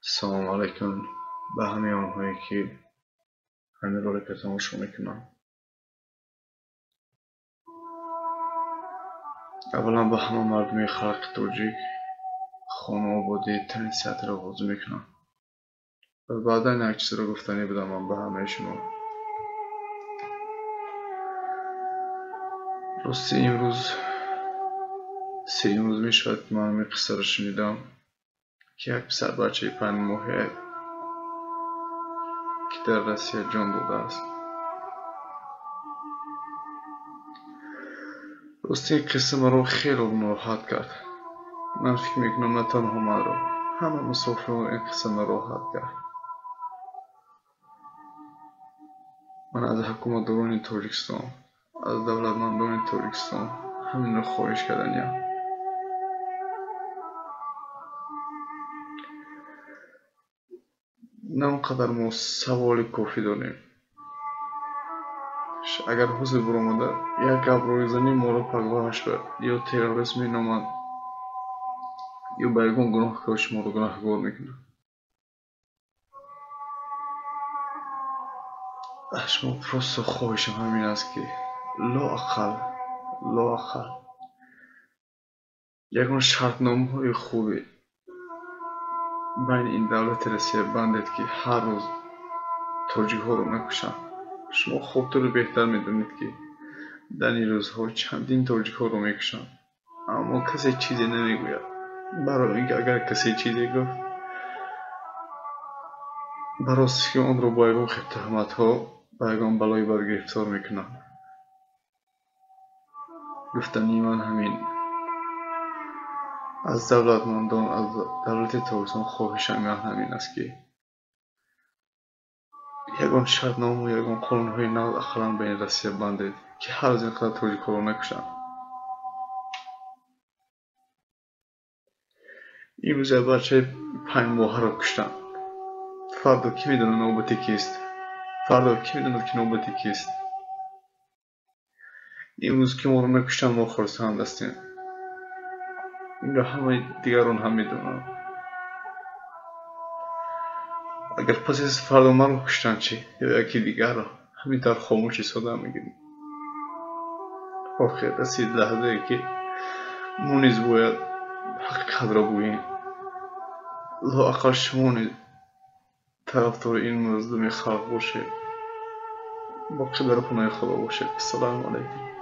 سلام علیکم به همه آنهایی که همین رو که تماشا میکنن. اولا به همه مردمی خلق توجیه خانه آبادی ترین سطح رو بازی میکنم و بعدا یک چیز رو گفتنی بدم من به همه شما. راستی امروز میشود که من همین قصه رو شنیدم که یک پسر بچه 5 ماهه که در روسیه جان داده است. راستی این قصه من رو خیلی ناراحت کرد. من فکر میکنم نه تنها من رو، همه مسافران این قصه ناراحت کرد. من از حکومتداران تاجیکستان، از دولتمندان تاجیکستان همین رو خواهش کردم. نه اونقدر ما سوال کافی داریم. اگر حضور برآمده یک گپ روی زنی ما رو پگاهش کرد یا تروریسم مینامد یا به یگان گناهکار شما رو گناهکار میکنه. شما پروسه خواهشم همین است که لااقل یگان شرطنامه های خوبی بین این دولت روسیه بندید که هر روز تاجیک ها رو نکشند. شما خودتون رو بهتر میدونید که در این روزها چندین تاجیک ها رو میکشند اما کسی چیزی نمیگوید. برای اینکه اگر کسی چیزی گفت برای که آن رو با یگان تهمت ها با یگان بلای بر گرفتار میکنند. گفتنی من همین از دولتمندان، از دولت تاجیکستان خواهشم همین است که یگان شرطنامه و یگان قانون‌های نو اقلا بین روسیه بندید که هر از اینقدر تاجیک ها رو نکشند. امروز بچه 5 ماهه رو کشتن. فردا کی میدونه نوبتی کیست؟ فردا کی میدونه که نوبتی کیست؟ امروز که ما رو نکشتن ما خرسند هستیم. این را همه دیگران هم میدونن. اگر پس از فردا من رو کشتن چی؟ یا یکی دیگر را همینطور خاموشی ساده میگیریم. آخر رسید لحظه ای که ما نیز باید حقیقت را بگوییم. لااقل شما نیز طرفدار این مظلوم خلق باشید. باقی در پناه خدا باشید. السلام علیکم.